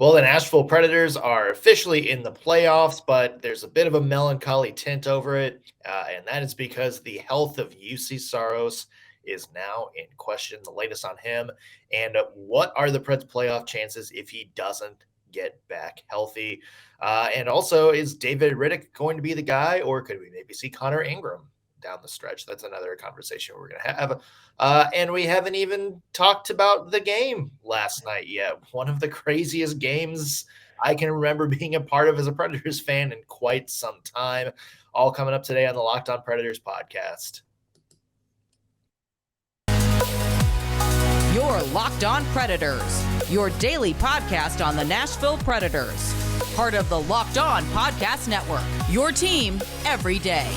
Well, the Nashville Predators are officially in the playoffs, but there's a bit of a melancholy tint over it, and that is because the health of Juuse Saros is now in question. The latest on him, and what are the Preds' playoff chances if he doesn't get back healthy? And also, is David Rittich going to be the guy, or could we maybe see Connor Ingram down the stretch? That's another conversation we're going to have. And we haven't even talked about the game last night yet. One of the craziest games I can remember being a part of as a Predators fan in quite some time. All coming up today on the Locked On Predators podcast. Your Locked On Predators, your daily podcast on the Nashville Predators. Part of the Locked On Podcast Network, your team every day.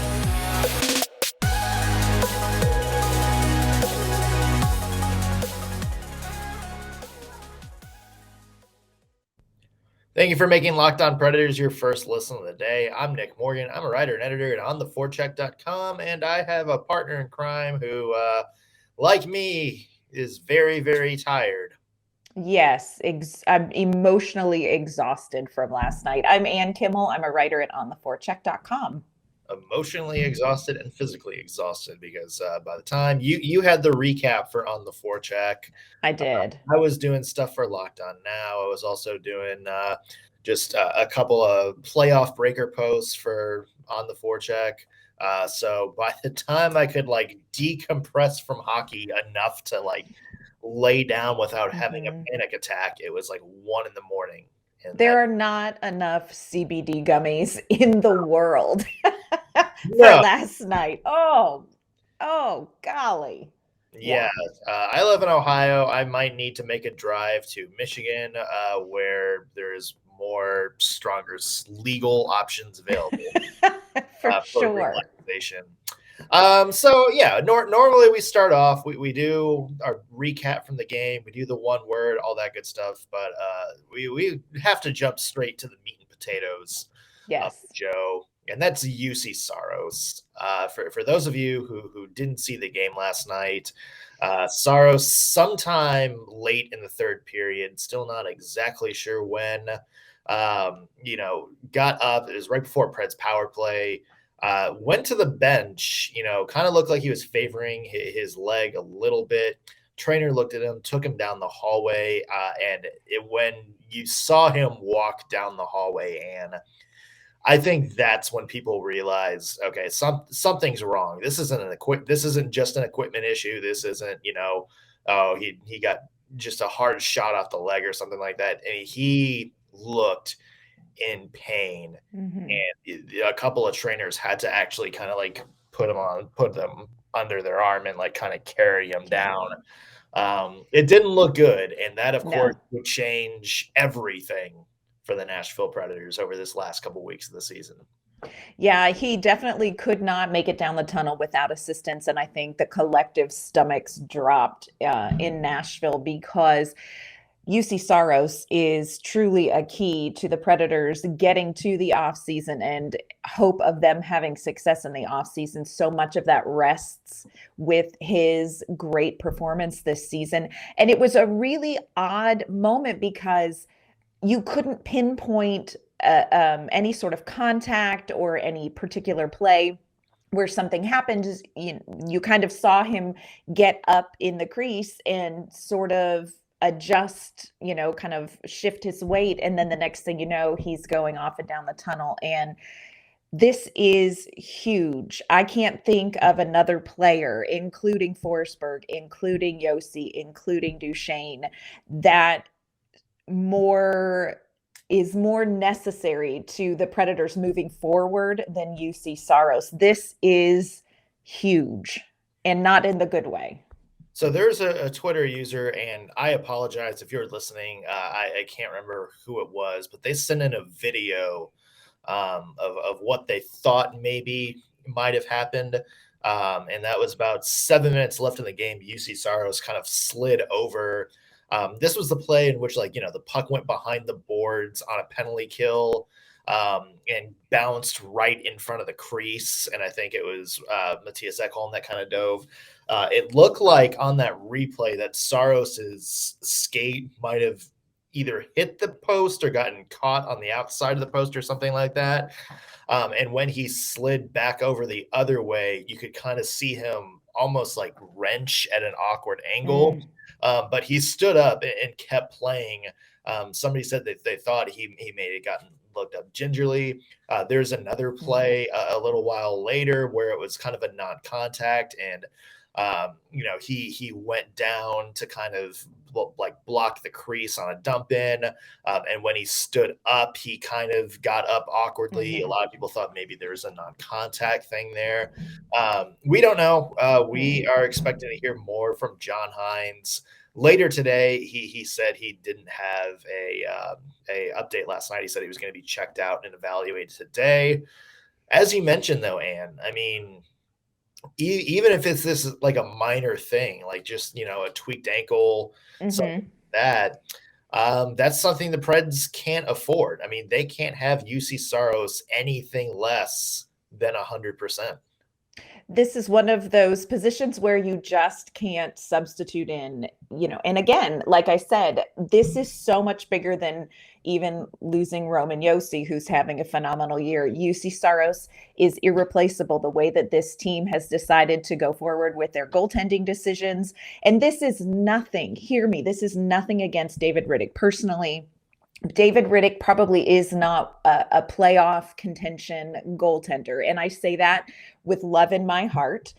Thank you for making Locked On Predators your first listen of the day. I'm Nick Morgan. I'm a writer and editor at ontheforecheck.com, and I have a partner in crime who, like me, is very, very tired. Yes, I'm emotionally exhausted from last night. I'm Ann Kimmel. I'm a writer at ontheforecheck.com. Emotionally exhausted and physically exhausted because by the time you had the recap for On the Forecheck, I did. I was doing stuff for Locked On Now. I was also doing just a couple of playoff breaker posts for On the Forecheck. So by the time I could decompress from hockey enough to lay down without having a panic attack, it was 1 a.m. There are not enough CBD gummies in the world for last night. Oh, golly. Yeah. I live in Ohio. I might need to make a drive to Michigan where there's more stronger legal options available for sure. Relaxation. Normally we start off, we do our recap from the game, we do the one word, all that good stuff, but we have to jump straight to the meat and potatoes of Joe, and that's Juuse Saros. For those of you who didn't see the game last night, Saros sometime late in the third period, still not exactly sure when, got up. It was right before Preds power play. Went to the bench, kind of looked like he was favoring his leg a little bit. Trainer looked at him, took him down the hallway, and when you saw him walk down the hallway, and I think that's when people realize, okay, something's wrong. This isn't just an equipment issue. This isn't, he got just a hard shot off the leg or something like that. And he looked in pain, and a couple of trainers had to actually kind of put them under their arm and kind of carry him down. It didn't look good, and that of course would change everything for the Nashville Predators over this last couple of weeks of the season. Yeah, he definitely could not make it down the tunnel without assistance, and I think the collective stomachs dropped in Nashville because Juuse Saros is truly a key to the Predators getting to the offseason and hope of them having success in the offseason. So much of that rests with his great performance this season. And it was a really odd moment because you couldn't pinpoint any sort of contact or any particular play where something happened. You kind of saw him get up in the crease and sort of adjust, kind of shift his weight. And then the next thing you know, he's going off and down the tunnel. And this is huge. I can't think of another player, including Forsberg, including Josi, including Duchesne, that is more necessary to the Predators moving forward than Juuse Saros. This is huge, and not in the good way. So there's a Twitter user, and I apologize if you're listening. I can't remember who it was, but they sent in a video of what they thought maybe might have happened. And that was about 7 minutes left in the game. Juuse Saros kind of slid over. This was the play in which, the puck went behind the boards on a penalty kill and bounced right in front of the crease. And I think it was Matthias Ekholm that kind of dove. It looked like on that replay that Saros's skate might have either hit the post or gotten caught on the outside of the post or something like that. And when he slid back over the other way, you could kind of see him almost like wrench at an awkward angle. But he stood up and kept playing. Somebody said that they thought he may have gotten looked up gingerly. There's another play a little while later where it was kind of a non-contact, and he went down to kind of like block the crease on a dump in. And when he stood up, he kind of got up awkwardly. A lot of people thought maybe there was a non-contact thing there. We don't know. We are expecting to hear more from John Hines later today. He said he didn't have a update last night. He said he was going to be checked out and evaluated today. As you mentioned, though, Ann, I mean, even if this is like a minor thing, like just, a tweaked ankle, something like that, that's something the Preds can't afford. I mean, they can't have Juuse Saros anything less than 100%. This is one of those positions where you just can't substitute in, and again, like I said, this is so much bigger than even losing Roman Josi, who's having a phenomenal year. Juuse Saros is irreplaceable the way that this team has decided to go forward with their goaltending decisions. And this is nothing, hear me, this is nothing against David Rittich. Personally, David Rittich probably is not a playoff contention goaltender. And I say that with love in my heart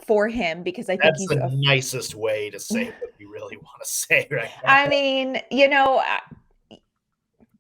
for him, because I think that's the nicest way to say what you really want to say right now. I mean,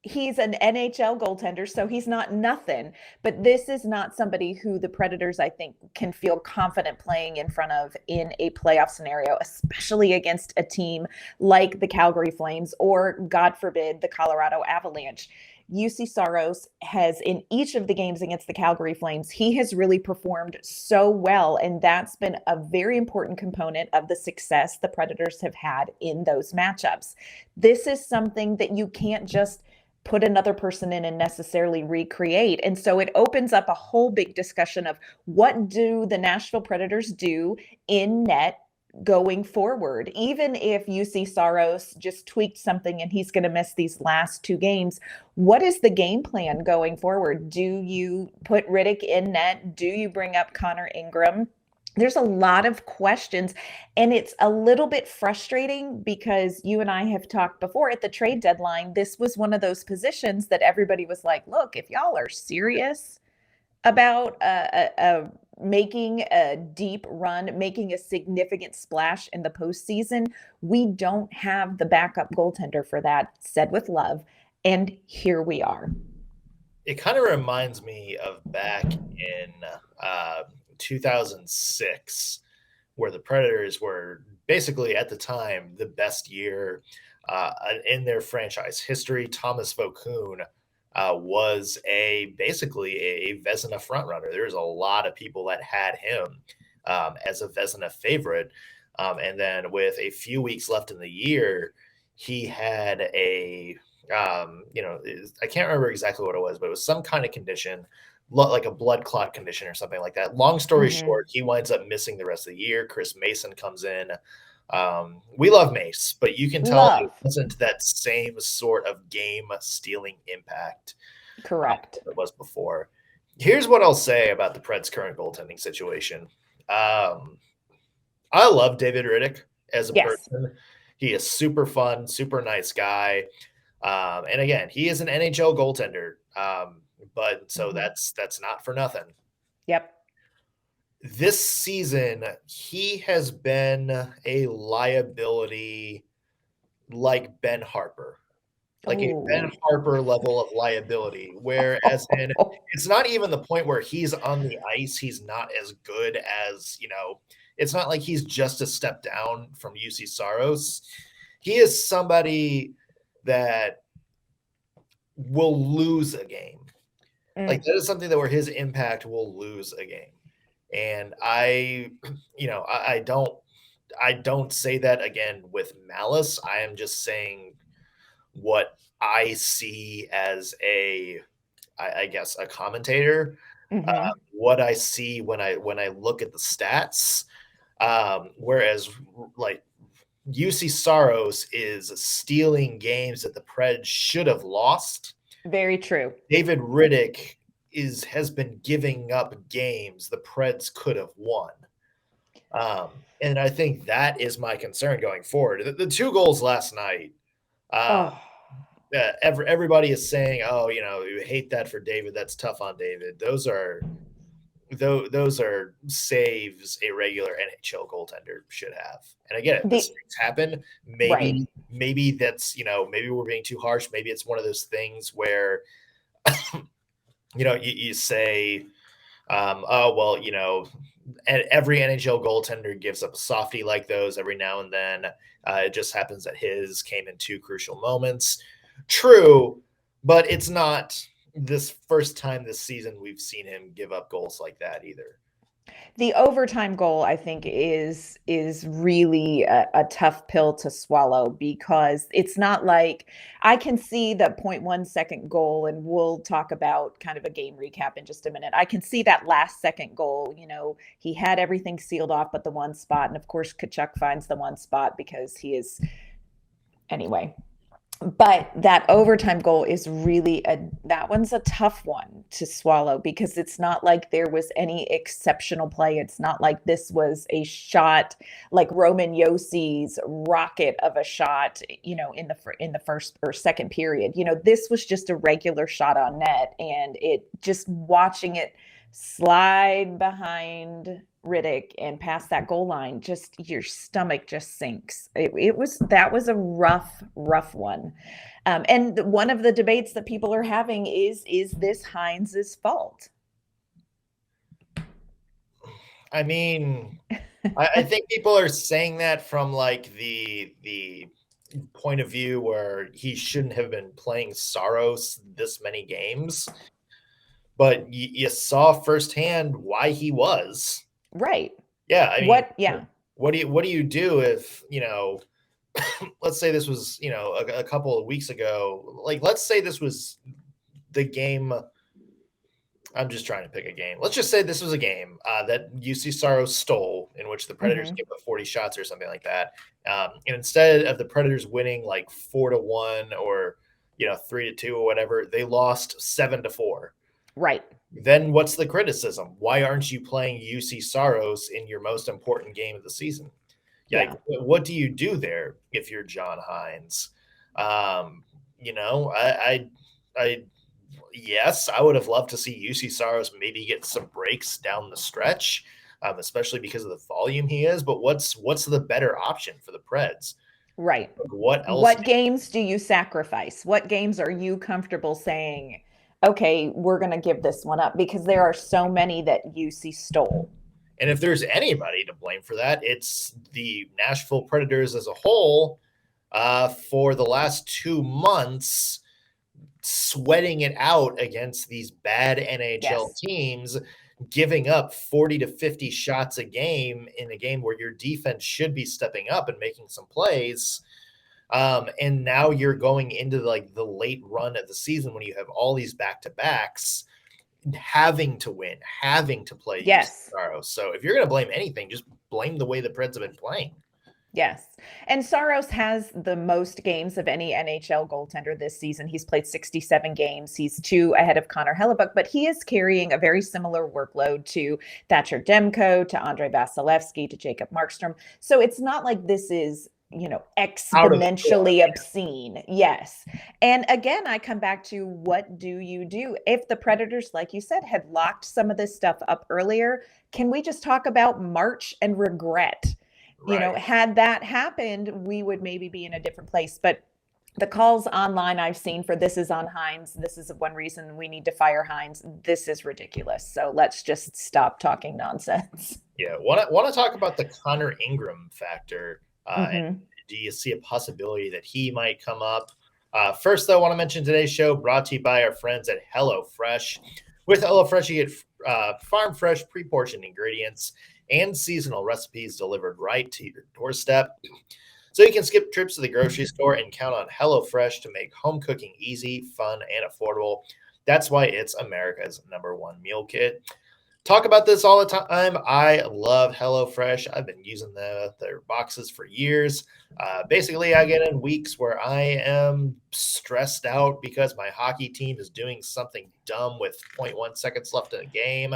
he's an NHL goaltender, so he's not nothing. But this is not somebody who the Predators, I think, can feel confident playing in front of in a playoff scenario, especially against a team like the Calgary Flames or, God forbid, the Colorado Avalanche. Juuse Saros has, in each of the games against the Calgary Flames, he has really performed so well, and that's been a very important component of the success the Predators have had in those matchups. This is something that you can't just put another person in and necessarily recreate. And so it opens up a whole big discussion of what do the Nashville Predators do in net going forward. Even if Juuse Saros just tweaked something and he's going to miss these last two games, what is the game plan going forward? Do you put Rittich in net? Do you bring up Connor Ingram? There's a lot of questions, and it's a little bit frustrating because you and I have talked before at the trade deadline. This was one of those positions that everybody was like, look, if y'all are serious about making a deep run, making a significant splash in the postseason, we don't have the backup goaltender for that, said with love. And here we are. It kind of reminds me of back in 2006, where the Predators were basically at the time the best year in their franchise history. Thomas Vokoun was basically a Vezina frontrunner. There's a lot of people that had him as a Vezina favorite. And then with a few weeks left in the year, he had I can't remember exactly what it was, but it was some kind of condition, like a blood clot condition or something like that. Long story short, he winds up missing the rest of the year. Chris Mason comes in. We love Mace, but you can tell it wasn't that same sort of game-stealing impact. Correct. It was before. Here's what I'll say about the Preds' current goaltending situation. I love David Rittich as a person. He is super fun, super nice guy. And again, he is an NHL goaltender. But so that's not for nothing. Yep. This season, he has been a liability like Ben Harper, like a Ben Harper level of liability, whereas it's not even the point where he's on the ice. He's not as good as, it's not like he's just a step down from Juuse Saros. He is somebody that will lose a game. Like that is something that where his impact will lose a game. And I don't say that again with malice. I am just saying what I see as I guess a commentator, what I see when I look at the stats. Whereas like Juuse Saros is stealing games that the Preds should have lost. Very true. David Rittich has been giving up games the Preds could have won. And I think that is my concern going forward. The 2 goals last night, everybody is saying, oh, you hate that for David. That's tough on David. Those are saves a regular NHL goaltender should have. And again, if these things happen, maybe that's, maybe we're being too harsh. Maybe it's one of those things where, you say, oh, well, every NHL goaltender gives up a softie like those every now and then. It just happens that his came in 2 crucial moments. True, but it's not this first time this season we've seen him give up goals like that either. The overtime goal, I think, is really a tough pill to swallow, because it's not like I can see the 0.1 second goal, and we'll talk about kind of a game recap in just a minute. I can see that last second goal. He had everything sealed off but the one spot. And of course, Tkachuk finds the one spot because he is anyway. But that overtime goal is really that one's a tough one to swallow, because it's not like there was any exceptional play. It's not like this was a shot like Roman Yossi's rocket of a shot, in the first or second period. This was just a regular shot on net, and it just watching it slide behind Rittich and past that goal line, just your stomach just sinks. That was a rough one. And one of the debates that people are having is this Heinz's fault? I mean, I think people are saying that from like the point of view where he shouldn't have been playing Saros this many games, but you saw firsthand why he was. Right. Yeah. I mean, what do you do if, let's say this was, a couple of weeks ago, like, let's say this was the game. I'm just trying to pick a game. Let's just say this was a game that Juuse Saros stole, in which the Predators gave up 40 shots or something like that. And instead of the Predators winning like 4-1 or, 3-2 or whatever, they lost 7-4. Right. Then what's the criticism? Why aren't you playing Juuse Saros in your most important game of the season? Yeah. Like, what do you do there if you're John Hines? Yes, I would have loved to see Juuse Saros maybe get some breaks down the stretch, especially because of the volume he is. But what's the better option for the Preds? Right. Like, what else? What games do you sacrifice? What games are you comfortable saying, okay, we're going to give this one up? Because there are so many that Juuse stole. And if there's anybody to blame for that, it's the Nashville Predators as a whole for the last 2 months, sweating it out against these bad NHL teams, giving up 40 to 50 shots a game in a game where your defense should be stepping up and making some plays. And now you're going into like the late run of the season when you have all these back-to-backs, having to win, having to play. Yes. Saros. So if you're going to blame anything, just blame the way the Preds have been playing. Yes. And Saros has the most games of any NHL goaltender this season. He's played 67 games. He's 2 ahead of Connor Hellebuyck, but he is carrying a very similar workload to Thatcher Demko, to Andrei Vasilevsky, to Jacob Markstrom. So it's not like this is, exponentially obscene. Yes. And again, I come back to, what do you do? If the Predators, like you said, had locked some of this stuff up earlier, can we just talk about March and regret? Right. Had that happened, we would maybe be in a different place. But the calls online I've seen for this is on Hines, this is one reason we need to fire Hines, this is ridiculous. So let's just stop talking nonsense. Yeah. Want to talk about the Connor Ingram factor? And do you see a possibility that he might come up? First, though, I want to mention today's show brought to you by our friends at HelloFresh. With HelloFresh, you get farm fresh, pre-portioned ingredients and seasonal recipes delivered right to your doorstep. So you can skip trips to the grocery store and count on HelloFresh to make home cooking easy, fun, and affordable. That's why it's America's #1 meal kit. talk about this all the time. I love HelloFresh. I've been using their boxes for years. Basically, I get in weeks where I am stressed out because my hockey team is doing something dumb with 0.1 seconds left in a game.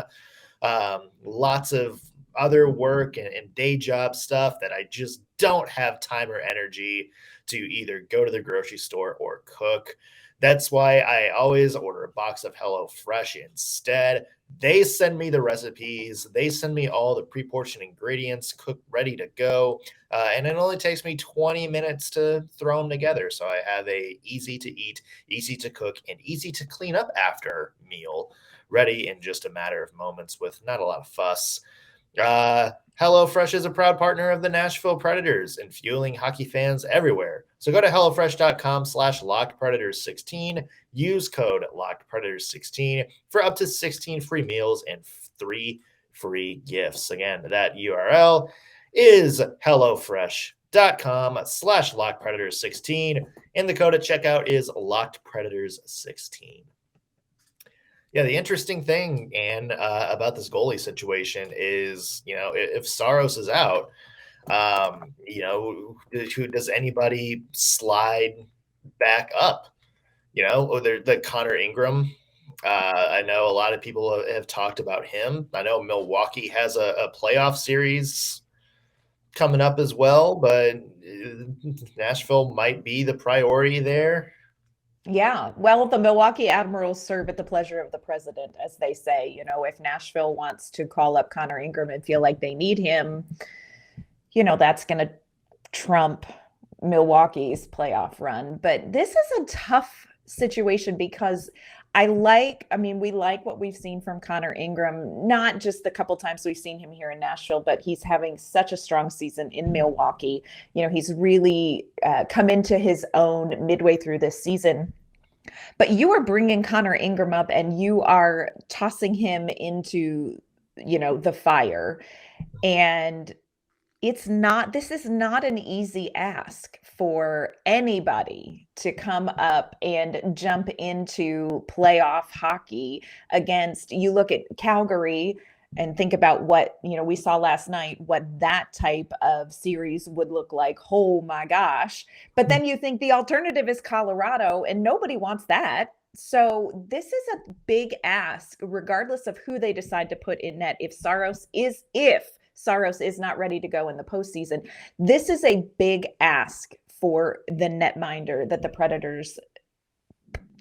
Lots of other work and day job stuff that I just don't have time or energy to either go to the grocery store or cook. That's why I always order a box of HelloFresh instead. They send me the recipes. They send me all the pre-portioned ingredients cooked, ready to go. And it only takes me 20 minutes to throw them together. So I have a easy to eat, easy to cook, and easy to clean up after meal ready in just a matter of moments with not a lot of fuss. HelloFresh is a proud partner of the Nashville Predators and fueling hockey fans everywhere. So go to HelloFresh.com/LockedPredators16. Use code LockedPredators16 for up to 16 free meals and 3 free gifts. Again, that URL is HelloFresh.com/LockedPredators16. And the code at checkout is LockedPredators16. Yeah, the interesting thing, and about this goalie situation is, if Saros is out, who does anybody slide back up? The Connor Ingram. I know a lot of people have talked about him. I know Milwaukee has a playoff series coming up as well, but Nashville might be the priority there. Yeah, well, the Milwaukee Admirals serve at the pleasure of the president, as they say. If Nashville wants to call up Connor Ingram and feel like they need him, that's going to trump Milwaukee's playoff run. But this is a tough situation because we like what we've seen from Connor Ingram, not just the couple times we've seen him here in Nashville, but he's having such a strong season in Milwaukee. He's really come into his own midway through this season. But you are bringing Connor Ingram up and you are tossing him into, the fire. And this is not an easy ask for anybody to come up and jump into playoff hockey against. You look at Calgary and think about what, we saw last night, what that type of series would look like. Oh my gosh. But then you think the alternative is Colorado and nobody wants that. So this is a big ask, regardless of who they decide to put in net. If Saros is not ready to go in the postseason, this is a big ask for the netminder that the Predators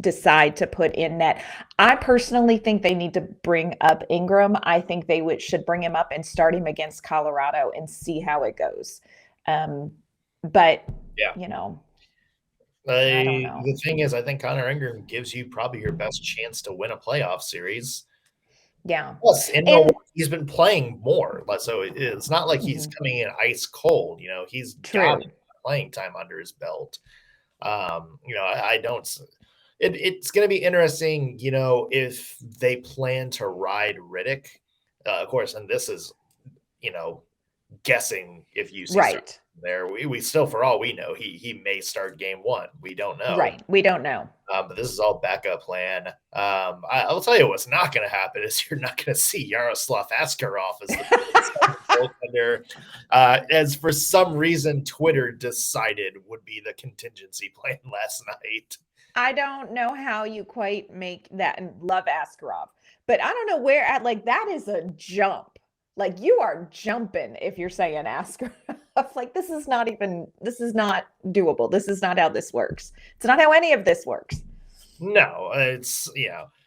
decide to put in net. I personally think they need to bring up Ingram. I think they should bring him up and start him against Colorado and see how it goes. But yeah, I don't know. The thing is, I think Connor Ingram gives you probably your best chance to win a playoff series. Yeah. Plus, he's been playing more, so it's not like he's coming in ice cold. He's got playing time under his belt. I don't. It's going to be interesting, if they plan to ride Rittich, of course. And this is, guessing if you see right there. We still, for all we know, he may start game one. We don't know. Right. We don't know. But this is all backup plan. I'll tell you what's not going to happen is you're not going to see Yaroslav Askarov as the goaltender, as for some reason Twitter decided would be the contingency plan last night. I don't know how you quite make that, and love Askarov, but I don't know where that is a jump. You are jumping if you're saying Askarov. This is not doable. This is not how this works. It's not how any of this works. No, it's,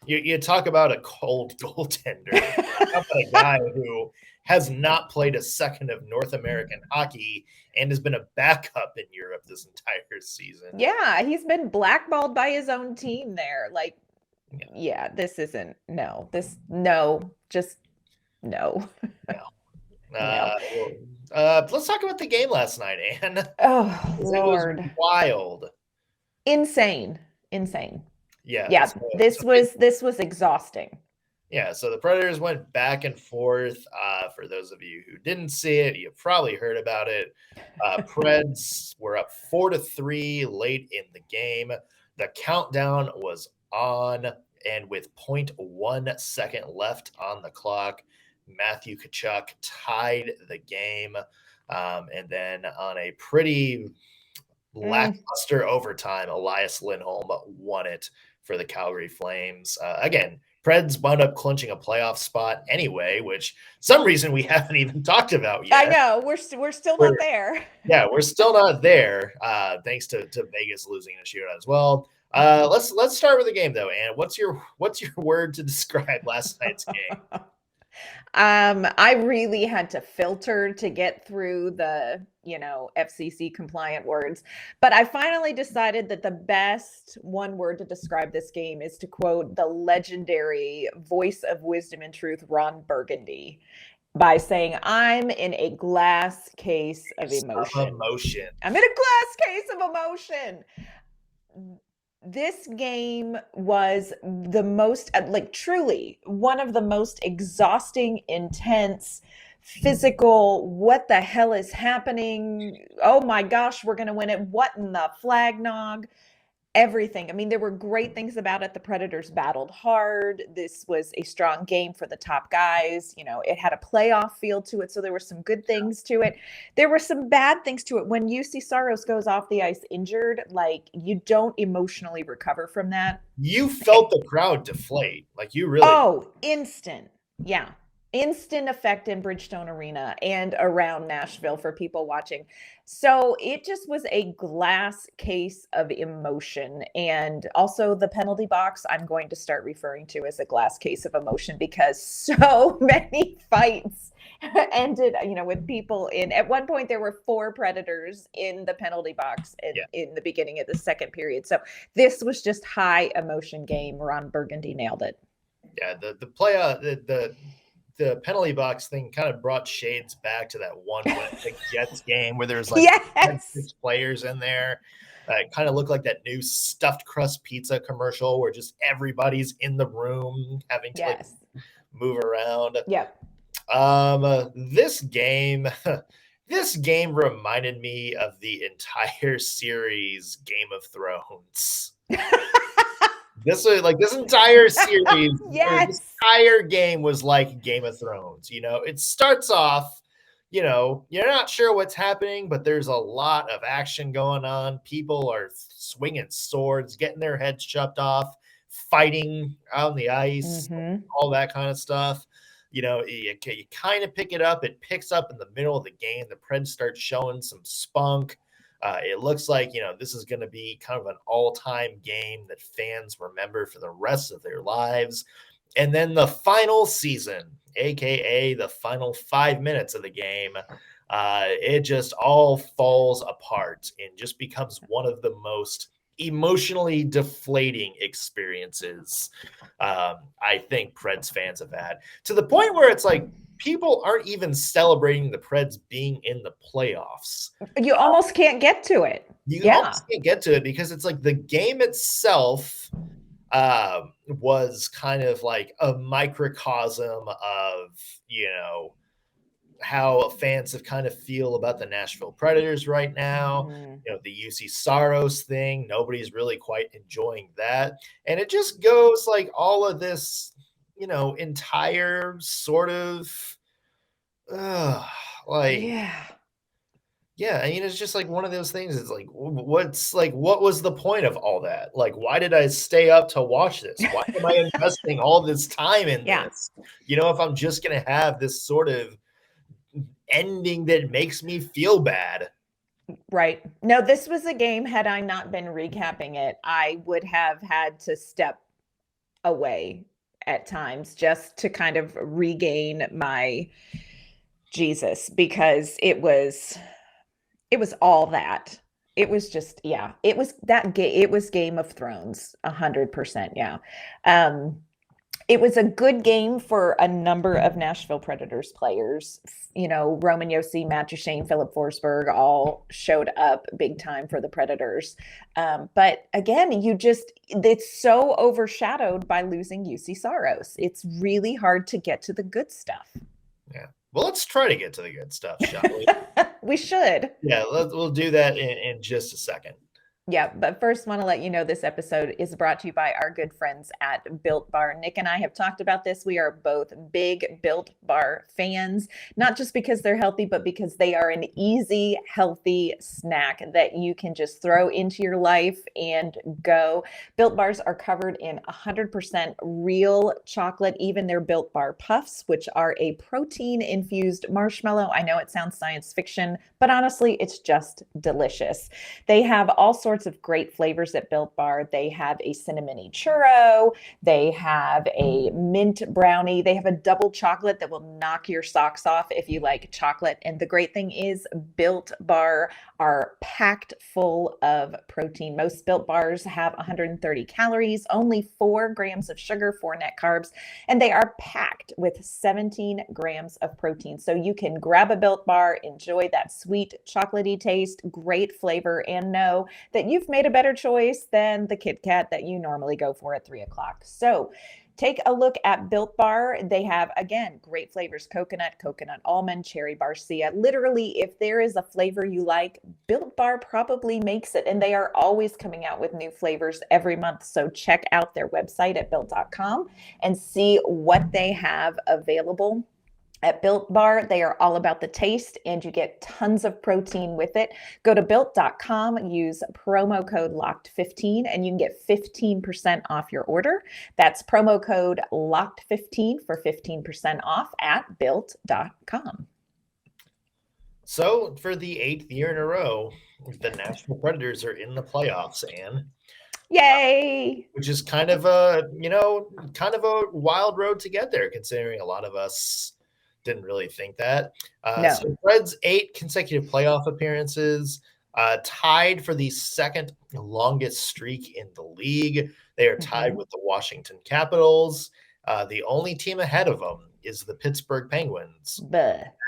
you talk about a cold goaltender. Talk about a guy who has not played a second of North American hockey and has been a backup in Europe this entire season. Yeah, he's been blackballed by his own team there. This isn't, no. Let's talk about the game last night, Ann. Oh, Lord. It was wild. Insane. Yeah. This was exhausting. Yeah, so the Predators went back and forth. For those of you who didn't see it, you probably heard about it. Preds were up 4-3 late in the game. The countdown was on, and with 0.1 second left on the clock, Matthew Tkachuk tied the game. And then on a pretty lackluster overtime, Elias Lindholm won it for the Calgary Flames. Again, Preds wound up clinching a playoff spot anyway, which some reason we haven't even talked about yet. I know we're still not there. Yeah, we're still not there. Thanks to Vegas losing a shootout as well. Let's start with the game though. And what's your word to describe last night's game? I really had to filter to get through the, FCC compliant words, but I finally decided that the best one word to describe this game is to quote the legendary voice of wisdom and truth, Ron Burgundy, by saying, "I'm in a glass case of emotion. I'm in a glass case of emotion." This game was the most, truly one of the most exhausting, intense, physical, what the hell is happening? Oh my gosh, we're going to win it. What in the flag nog? Everything. I mean, there were great things about it. The Predators battled hard. This was a strong game for the top guys. It had a playoff feel to it. So there were some good things to it. There were some bad things to it. When Juuse Saros goes off the ice injured, you don't emotionally recover from that. You felt the crowd deflate. You really. Oh, instant. Yeah. Instant effect in Bridgestone Arena and around Nashville for people watching. So it just was a glass case of emotion. And also the penalty box, I'm going to start referring to as a glass case of emotion because so many fights ended, with people at one point there were 4 Predators in the penalty box in the beginning of the second period. So this was just high emotion game. Ron Burgundy nailed it. Yeah, the penalty box thing kind of brought shades back to that one with Jets game where there's 6 players in there. It kind of looked like that new stuffed crust pizza commercial where just everybody's in the room having to move around. Yep. This game reminded me of the entire series Game of Thrones. This entire series, this entire game was like Game of Thrones. It starts off, you're not sure what's happening, but there's a lot of action going on. People are swinging swords, getting their heads chopped off, fighting out on the ice, all that kind of stuff. You kind of pick it up. It picks up in the middle of the game. The Preds start showing some spunk. It looks like, this is going to be kind of an all-time game that fans remember for the rest of their lives. And then the final season, a.k.a. the final 5 minutes of the game, it just all falls apart and just becomes one of the most emotionally deflating experiences I think Preds fans have had, to the point where it's like people aren't even celebrating the Preds being in the playoffs. You almost can't get to it. You almost can't get to it because it's like the game itself was kind of like a microcosm of, how fans have kind of feel about the Nashville Predators right now. The Juuse Saros thing, nobody's really quite enjoying that. And it just goes like all of this, entire sort of it's just like one of those things. It's like, what was the point of all that? Why did I stay up to watch this? Why am I investing all this time in this? If I'm just going to have this sort of ending that makes me feel bad. Right. No, this was a game. Had I not been recapping it, I would have had to step away at times just to kind of regain my Jesus, because it was all that. It was just, it was that game. It was Game of Thrones, 100%. Yeah. It was a good game for a number of Nashville Predators players. Roman Josi, Matt Duchene, Philip Forsberg all showed up big time for the Predators. But again, it's so overshadowed by losing Juuse Saros. It's really hard to get to the good stuff. Yeah. Well, let's try to get to the good stuff, shall we? We should. Yeah, we'll do that in just a second. Yeah, but first, want to let you know this episode is brought to you by our good friends at Built Bar. Nick and I have talked about this. We are both big Built Bar fans, not just because they're healthy, but because they are an easy, healthy snack that you can just throw into your life and go. Built Bars are covered in 100% real chocolate, even their Built Bar Puffs, which are a protein-infused marshmallow. I know it sounds science fiction, but honestly, it's just delicious. They have all sorts of great flavors at Built Bar. They have a cinnamony churro. They have a mint brownie. They have a double chocolate that will knock your socks off if you like chocolate. And the great thing is Built Bar are packed full of protein. Most Built Bars have 130 calories, only 4 grams of sugar, 4 net carbs, and they are packed with 17 grams of protein. So you can grab a Built Bar, enjoy that sweet chocolatey taste, great flavor, and know that you've made a better choice than the Kit Kat that you normally go for at 3 o'clock. So take a look at Built Bar. They have, again, great flavors: coconut, coconut almond, cherry barcia. Literally, if there is a flavor you like, Built Bar probably makes it. And they are always coming out with new flavors every month. So check out their website at built.com and see what they have available. At Built Bar, they are all about the taste, and you get tons of protein with it. Go to built.com, use promo code LOCKED15, and you can get 15% off your order. That's promo code LOCKED15 for 15% off at built.com. So for the 8th year in a row, the Nashville Predators are in the playoffs, Anne. Yay! Which is kind of a wild road to get there, considering a lot of us didn't really think that. No. So Preds 8 consecutive playoff appearances, tied for the second longest streak in the league. They are tied with the Washington Capitals. The only team ahead of them is the Pittsburgh Penguins,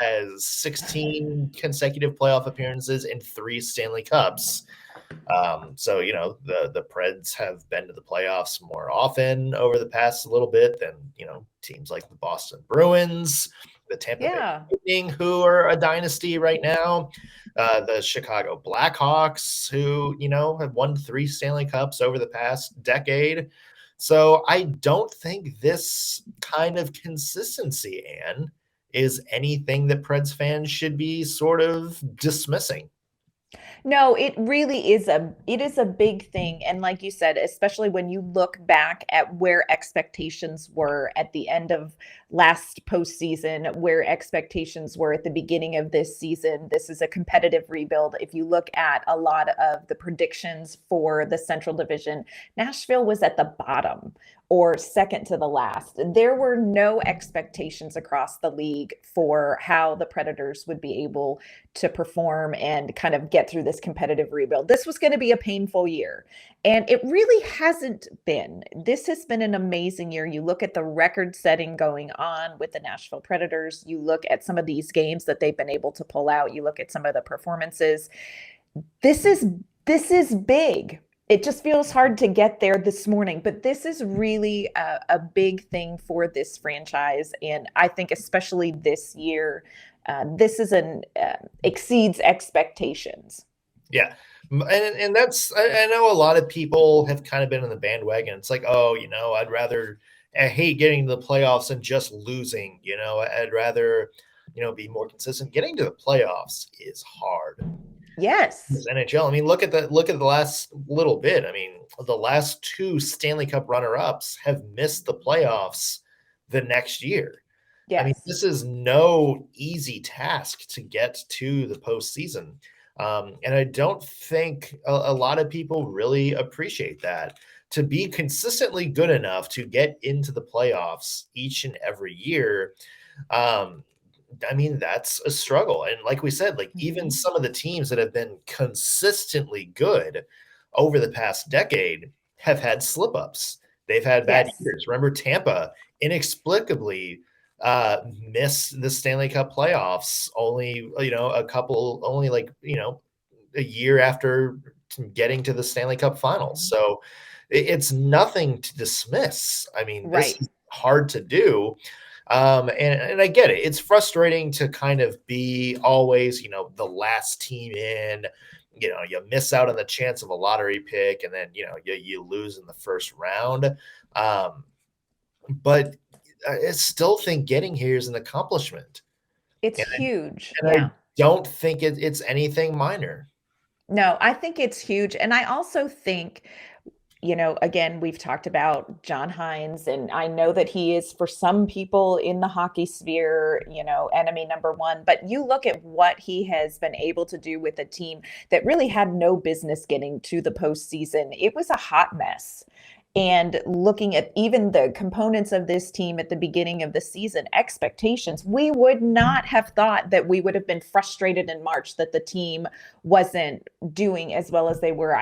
has 16 consecutive playoff appearances and 3 Stanley Cups. So, the Preds have been to the playoffs more often over the past little bit than, teams like the Boston Bruins, the Tampa Bay Lightning, who are a dynasty right now, the Chicago Blackhawks, who, have won 3 Stanley Cups over the past decade. So I don't think this kind of consistency, Anne, is anything that Preds fans should be sort of dismissing. No, it really is a big thing. And like you said, especially when you look back at where expectations were at the end of last postseason, where expectations were at the beginning of this season. This is a competitive rebuild. If you look at a lot of the predictions for the Central Division, Nashville was at the bottom or second to the last. There were no expectations across the league for how the Predators would be able to perform and kind of get through this competitive rebuild. This was going to be a painful year, and it really hasn't been. This has been an amazing year. You look at the record setting going on with the Nashville Predators. You look at some of these games that they've been able to pull out. You look at some of the performances. This is big. It just feels hard to get there this morning, but this is really a big thing for this franchise. And I think especially this year, this is exceeds expectations. Yeah. And that's, I know a lot of people have kind of been in the bandwagon. It's like, I hate getting to the playoffs and just losing, I'd rather, be more consistent. Getting to the playoffs is hard. Yes. This NHL. I mean, look at the last little bit. I mean, the last 2 Stanley Cup runner-ups have missed the playoffs the next year. Yes. I mean, this is no easy task to get to the postseason. And I don't think a lot of people really appreciate that. To be consistently good enough to get into the playoffs each and every year, I mean, that's a struggle. And like we said, even some of the teams that have been consistently good over the past decade have had slip-ups. They've had bad years. Remember, Tampa inexplicably missed the Stanley Cup playoffs only, a year after getting to the Stanley Cup finals. So it's nothing to dismiss. I mean, this is hard to do. And I get it. It's frustrating to kind of be always, the last team in you miss out on the chance of a lottery pick, and then, you lose in the first round. But I still think getting here is an accomplishment. It's And huge. I don't think it's anything minor. No, I think it's huge. And I also think, again, we've talked about John Hines, and I know that he is, for some people in the hockey sphere, enemy number one. But you look at what he has been able to do with a team that really had no business getting to the postseason. It was a hot mess. And looking at even the components of this team at the beginning of the season, expectations, we would not have thought that we would have been frustrated in March that the team wasn't doing as well as they were.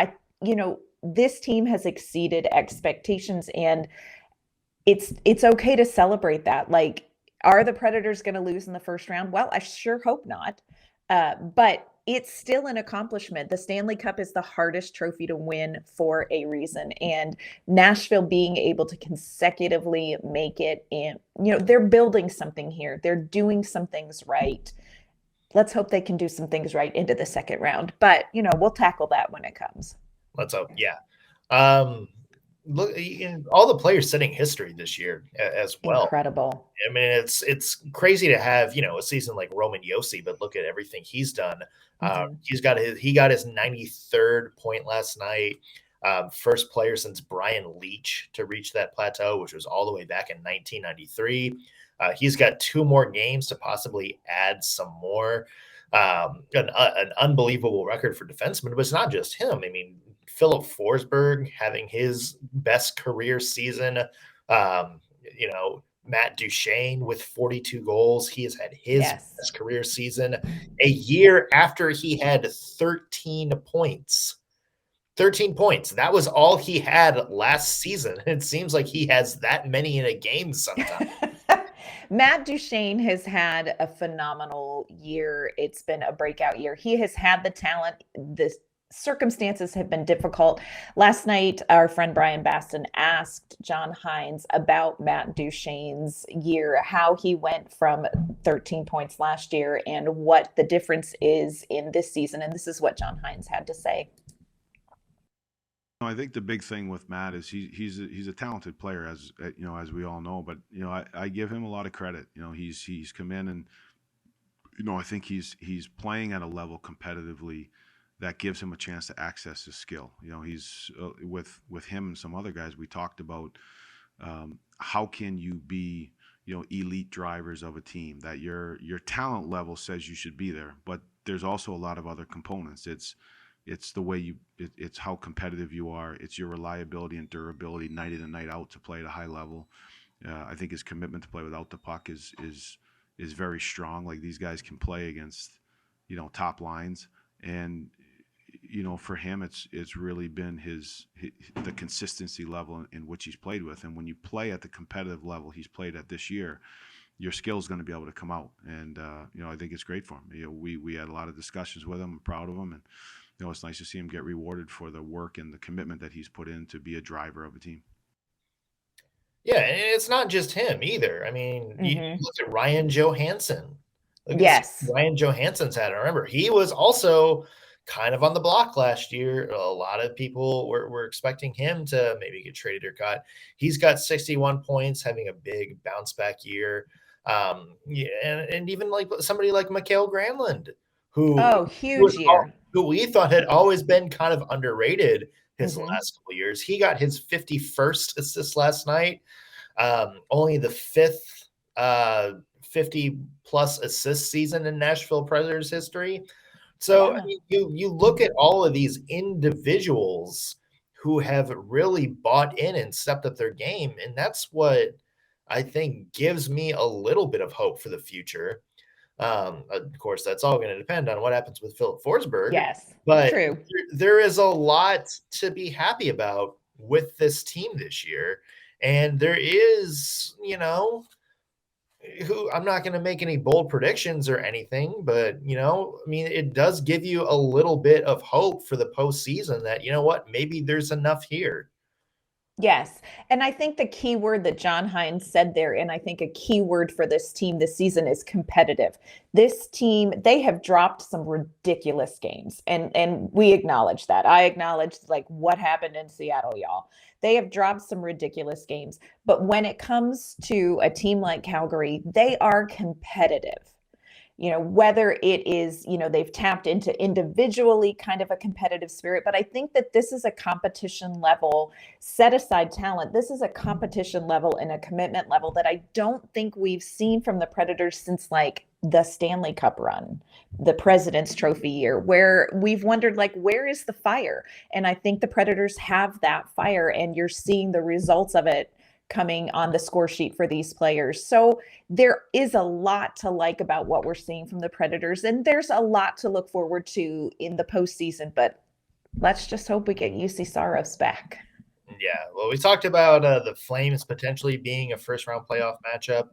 This team has exceeded expectations, and it's okay to celebrate that. Like, are the Predators going to lose in the first round? Well, I sure hope not. But it's still an accomplishment. The Stanley Cup is the hardest trophy to win for a reason. And Nashville being able to consecutively make it, and, they're building something here. They're doing some things right. Let's hope they can do some things right into the second round. But, we'll tackle that when it comes. Let's hope. Yeah. Look, all the players setting history this year as well. Incredible. I mean, it's crazy to have, a season like Roman Josi, but look at everything he's done. He got his 93rd point last night. First player since Brian Leetch to reach that plateau, which was all the way back in 1993. He's got 2 more games to possibly add some more. An unbelievable record for defensemen, but it's not just him. I mean, Philip Forsberg having his best career season. Matt Duchene with 42 goals. He has had his best career season a year after he had 13 points. 13 points. That was all he had last season. It seems like he has that many in a game sometimes. Matt Duchene has had a phenomenal year. It's been a breakout year. He has had the talent. The circumstances have been difficult. Last night, our friend Brian Baston asked John Hines about Matt Duchene's year, how he went from 13 points last year and what the difference is in this season. And this is what John Hines had to say. I think the big thing with Matt is he's a talented player, as we all know. But I give him a lot of credit. He's come in and I think he's playing at a level competitively that gives him a chance to access his skill. He's with him and some other guys. We talked about how can you be elite drivers of a team, that your talent level says you should be there, but there's also a lot of other components. It's the way it's how competitive you are. It's your reliability and durability night in and night out to play at a high level. I think his commitment to play without the puck is very strong. Like, these guys can play against top lines, and for him it's really been the consistency level in which he's played with. And when you play at the competitive level he's played at this year, your skill is going to be able to come out. And I think it's great for him. We had a lot of discussions with him. I'm proud of him, and it's nice to see him get rewarded for the work and the commitment that he's put in to be a driver of a team. Yeah, and it's not just him either. I mean, you look at Ryan Johansson. Ryan Johansson's had it. Remember, he was also kind of on the block last year. A lot of people were expecting him to maybe get traded or cut. He's got 61 points, having a big bounce back year. And even like somebody like Mikael Granlund, huge year, who we thought had always been kind of underrated his last couple of years. He got his 51st assist last night. Only the 5th 50-plus assist season in Nashville Predators history. So I mean, you look at all of these individuals who have really bought in and stepped up their game, and that's what I think gives me a little bit of hope for the future. Of course, that's all going to depend on what happens with Philip Forsberg. Yes, but true. There is a lot to be happy about with this team this year, and there is, who I'm not going to make any bold predictions or anything, but I mean, it does give you a little bit of hope for the postseason that, maybe there's enough here. Yes. And I think the key word that John Hines said there, and I think a key word for this team this season is competitive. This team, they have dropped some ridiculous games. And we acknowledge that. I acknowledge like what happened in Seattle, y'all. They have dropped some ridiculous games. But when it comes to a team like Calgary, they are competitive. Whether it is, they've tapped into individually kind of a competitive spirit, but I think that this is a competition level, set aside talent. This is a competition level and a commitment level that I don't think we've seen from the Predators since like the Stanley Cup run, the President's Trophy year, where we've wondered like, where is the fire? And I think the Predators have that fire, and you're seeing the results of it coming on the score sheet for these players. So there is a lot to like about what we're seeing from the Predators, and there's a lot to look forward to in the postseason, but let's just hope we get Juuse Saros back. Yeah, well, we talked about the Flames potentially being a first-round playoff matchup.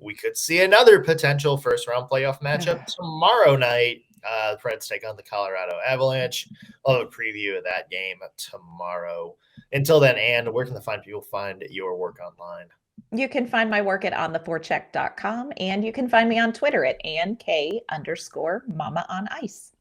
We could see another potential first-round playoff matchup tomorrow night. The Preds take on the Colorado Avalanche. I'll have a preview of that game tomorrow. Until then, Ann, where can the fine people find your work online? You can find my work at ontheforecheck.com, and you can find me on Twitter at AnnK_Mama on Ice.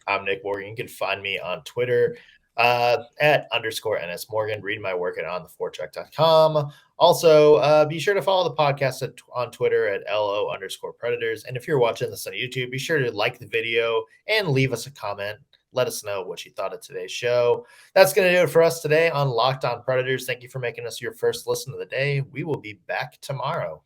I'm Nick Morgan. You can find me on Twitter at _NS Morgan. Read my work at ontheforecheck.com. Also, be sure to follow the podcast on Twitter at LO_Predators. And if you're watching this on YouTube, be sure to like the video and leave us a comment. Let us know what you thought of today's show. That's going to do it for us today on Locked On Predators. Thank you for making us your first listen of the day. We will be back tomorrow.